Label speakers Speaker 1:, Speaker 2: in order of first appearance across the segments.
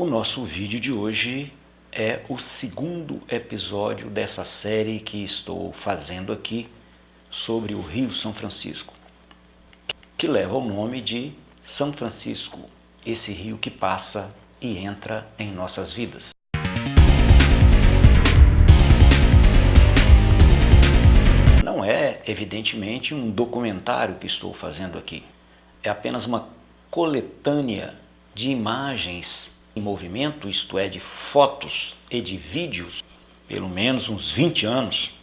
Speaker 1: O nosso vídeo de hoje é o segundo episódio dessa série que estou fazendo aqui sobre o Rio São Francisco, que leva o nome de São Francisco, esse rio que passa e entra em nossas vidas. Não é, evidentemente, um documentário que estou fazendo aqui. É apenas uma coletânea de imagens em movimento, isto é, de fotos e de vídeos, pelo menos uns 20 anos,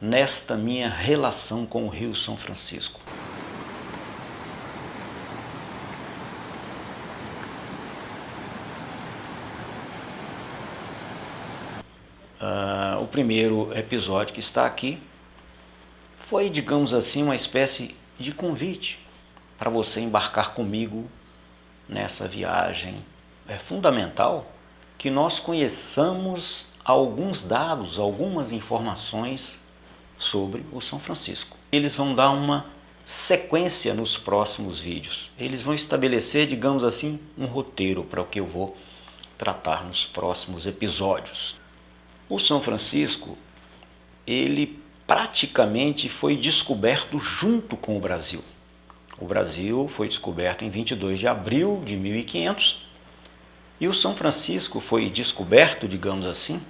Speaker 1: nesta minha relação com o Rio São Francisco. O primeiro episódio que está aqui foi, digamos assim, uma espécie de convite para você embarcar comigo nessa viagem. É fundamental que nós conheçamos alguns dados, algumas informações sobre o São Francisco. Eles vão dar uma sequência nos próximos vídeos. Eles vão estabelecer, digamos assim, um roteiro para o que eu vou tratar nos próximos episódios. O São Francisco, ele praticamente foi descoberto junto com o Brasil. O Brasil foi descoberto em 22 de abril de 1500 e o São Francisco foi descoberto, digamos assim,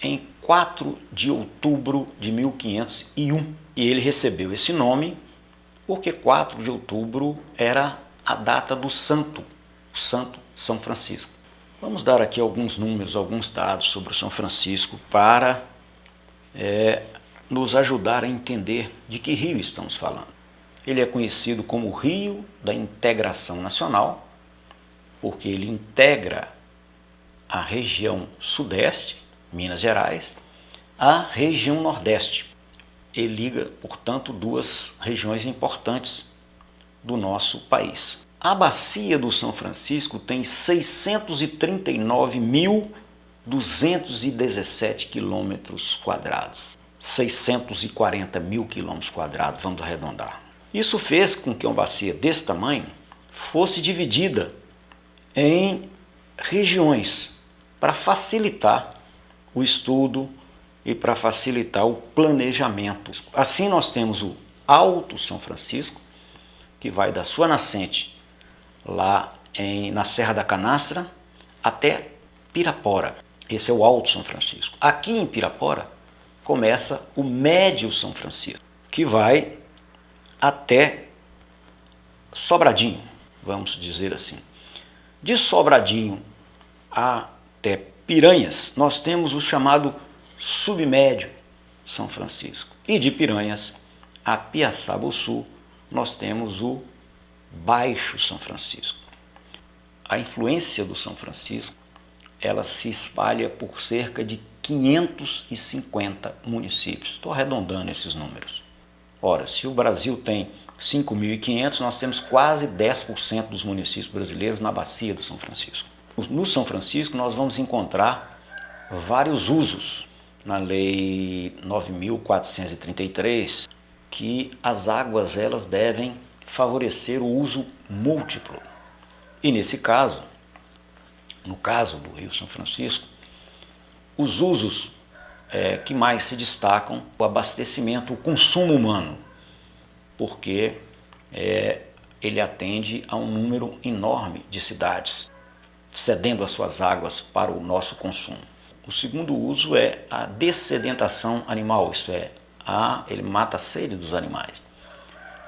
Speaker 1: em 4 de outubro de 1501. E ele recebeu esse nome porque 4 de outubro era a data do santo, o Santo São Francisco. Vamos dar aqui alguns números, alguns dados sobre o São Francisco para nos ajudar a entender de que rio estamos falando. Ele é conhecido como o Rio da Integração Nacional, porque ele integra a região sudeste, Minas Gerais, à região nordeste. Ele liga, portanto, duas regiões importantes do nosso país. A bacia do São Francisco tem 639.217 quilômetros quadrados. 640 mil quilômetros quadrados, vamos arredondar. Isso fez com que uma bacia desse tamanho fosse dividida em regiões para facilitar o estudo e para facilitar o planejamento. Assim nós temos o Alto São Francisco, que vai da sua nascente lá na Serra da Canastra até Pirapora. Esse é o Alto São Francisco. Aqui em Pirapora começa o Médio São Francisco, que vai até Sobradinho, vamos dizer assim. De Sobradinho até Piranhas, nós temos o chamado Submédio São Francisco. E de Piranhas a Piaçabuçu, nós temos o Baixo São Francisco. A influência do São Francisco, ela se espalha por cerca de 550 municípios. Estou arredondando esses números. Ora, se o Brasil tem 5.500, nós temos quase 10% dos municípios brasileiros na bacia do São Francisco. No São Francisco nós vamos encontrar vários usos. Na Lei 9.433, que as águas elas devem favorecer o uso múltiplo. E nesse caso, no caso do Rio São Francisco, os usos que mais se destacam, o abastecimento, o consumo humano, porque ele atende a um número enorme de cidades, cedendo as suas águas para o nosso consumo. O segundo uso é a dessedentação animal, isto é, ele mata a sede dos animais.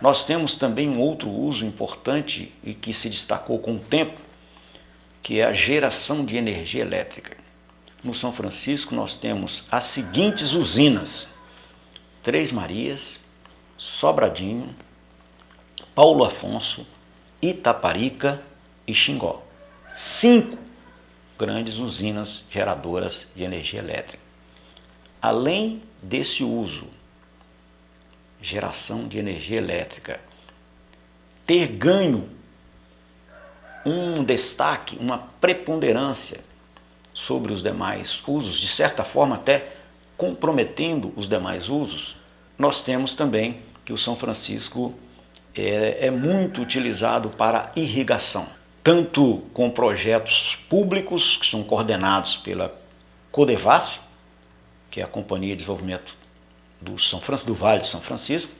Speaker 1: Nós temos também um outro uso importante e que se destacou com o tempo, que é a geração de energia elétrica. No São Francisco nós temos as seguintes usinas: Três Marias, Sobradinho, Paulo Afonso, Itaparica e Xingó. 5 grandes usinas geradoras de energia elétrica. Além desse uso, geração de energia elétrica, ter ganho um destaque, uma preponderância sobre os demais usos, de certa forma até comprometendo os demais usos, nós temos também que o São Francisco é muito utilizado para irrigação. tanto com projetos públicos, que são coordenados pela Codevasf, que é a Companhia de Desenvolvimento do Vale de São Francisco,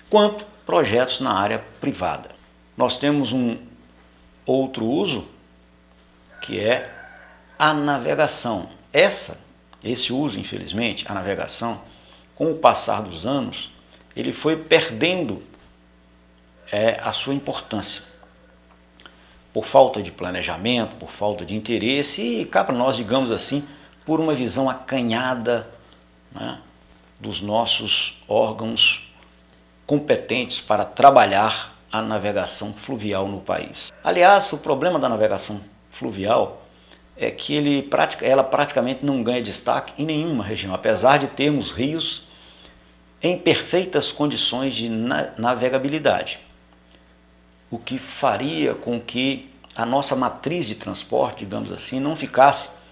Speaker 1: quanto projetos na área privada. Nós temos um outro uso, que é a navegação. Esse uso, infelizmente, a navegação, com o passar dos anos, ele foi perdendo a sua importância. Por falta de planejamento, por falta de interesse e cá para nós, digamos assim, por uma visão acanhada, né, dos nossos órgãos competentes para trabalhar a navegação fluvial no país. Aliás, o problema da navegação fluvial é que ela praticamente não ganha destaque em nenhuma região, apesar de termos rios em perfeitas condições de navegabilidade, o que faria com que a nossa matriz de transporte, digamos assim, não ficasse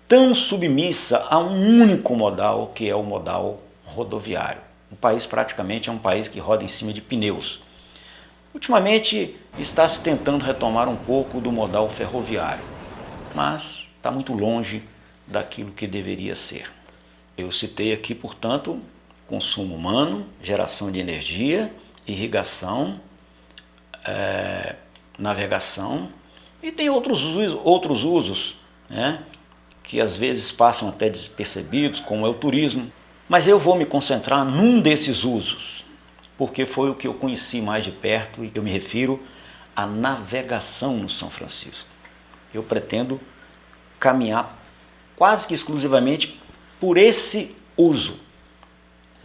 Speaker 1: tão submissa a um único modal, que é o modal rodoviário. O país praticamente é um país que roda em cima de pneus. Ultimamente está se tentando retomar um pouco do modal ferroviário, mas está muito longe daquilo que deveria ser. Eu citei aqui, portanto, consumo humano, geração de energia, irrigação, navegação, e tem outros usos, né, que às vezes passam até despercebidos, como é o turismo. Mas eu vou me concentrar num desses usos, porque foi o que eu conheci mais de perto e eu me refiro à navegação no São Francisco. Eu pretendo caminhar quase que exclusivamente por esse uso,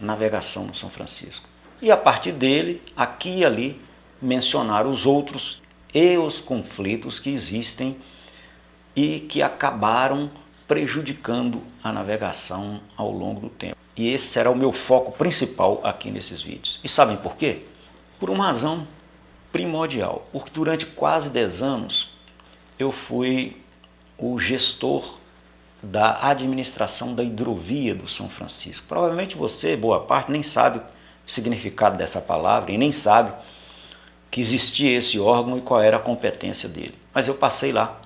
Speaker 1: navegação no São Francisco. E a partir dele, aqui e ali, mencionar os outros e os conflitos que existem e que acabaram prejudicando a navegação ao longo do tempo. E esse será o meu foco principal aqui nesses vídeos. E sabem por quê? Por uma razão primordial. Porque durante quase 10 anos eu fui o gestor da administração da hidrovia do São Francisco. Provavelmente você, boa parte, nem sabe o significado dessa palavra e nem sabe que existia esse órgão e qual era a competência dele. Mas eu passei lá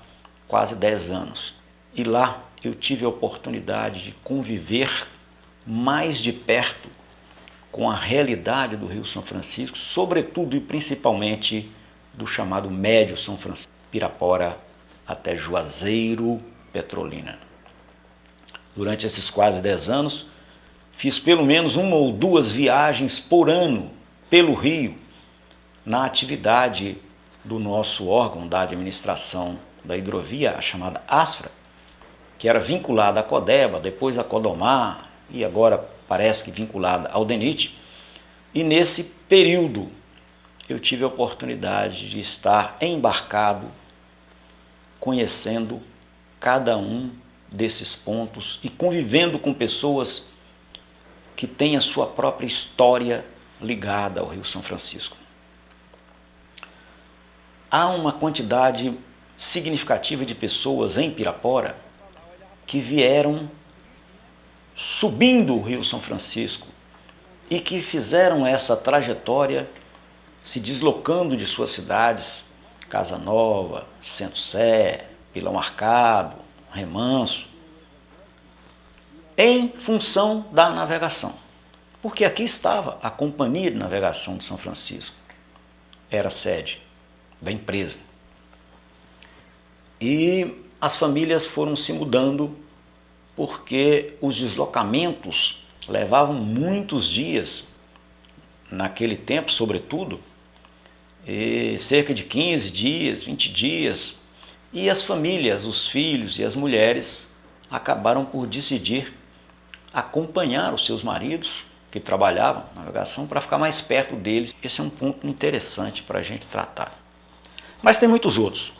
Speaker 1: quase 10 anos. E lá eu tive a oportunidade de conviver mais de perto com a realidade do Rio São Francisco, sobretudo e principalmente do chamado Médio São Francisco, Pirapora até Juazeiro, Petrolina. Durante esses quase 10 anos, fiz pelo menos 1 ou 2 viagens por ano pelo Rio, na atividade do nosso órgão da administração da hidrovia, a chamada ASFRA, que era vinculada à Codeba, depois à Codomar e agora parece que vinculada ao DENIT. E nesse período eu tive a oportunidade de estar embarcado, conhecendo cada um desses pontos e convivendo com pessoas que têm a sua própria história ligada ao Rio São Francisco. Há uma quantidade significativa de pessoas em Pirapora que vieram subindo o Rio São Francisco e que fizeram essa trajetória se deslocando de suas cidades, Casa Nova, Centro Sé, Pilão Arcado, Remanso, em função da navegação. Porque aqui estava a Companhia de Navegação de São Francisco, era sede da empresa. E as famílias foram se mudando porque os deslocamentos levavam muitos dias, naquele tempo sobretudo, cerca de 15 dias, 20 dias, e as famílias, os filhos e as mulheres acabaram por decidir acompanhar os seus maridos que trabalhavam na navegação para ficar mais perto deles. Esse é um ponto interessante para a gente tratar. Mas tem muitos outros.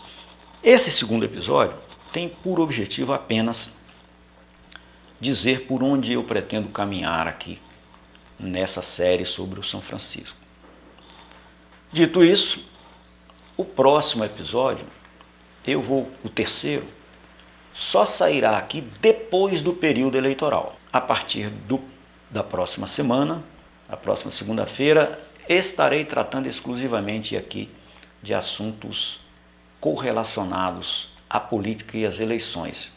Speaker 1: Esse segundo episódio tem por objetivo apenas dizer por onde eu pretendo caminhar aqui nessa série sobre o São Francisco. Dito isso, o próximo episódio, o terceiro, só sairá aqui depois do período eleitoral. A partir da próxima semana, a próxima segunda-feira, estarei tratando exclusivamente aqui de assuntos correlacionados à política e às eleições.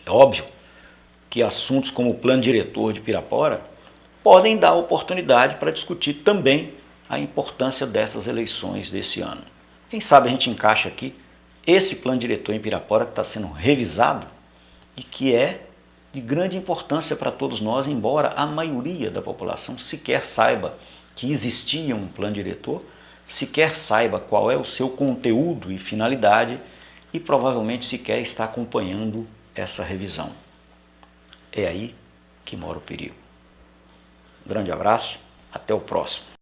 Speaker 1: É óbvio que assuntos como o plano diretor de Pirapora podem dar oportunidade para discutir também a importância dessas eleições desse ano. Quem sabe a gente encaixa aqui esse plano diretor em Pirapora que está sendo revisado e que é de grande importância para todos nós, embora a maioria da população sequer saiba que existia um plano diretor, sequer saiba qual é o seu conteúdo e finalidade e provavelmente sequer está acompanhando essa revisão. É aí que mora o perigo. Um grande abraço, até o próximo.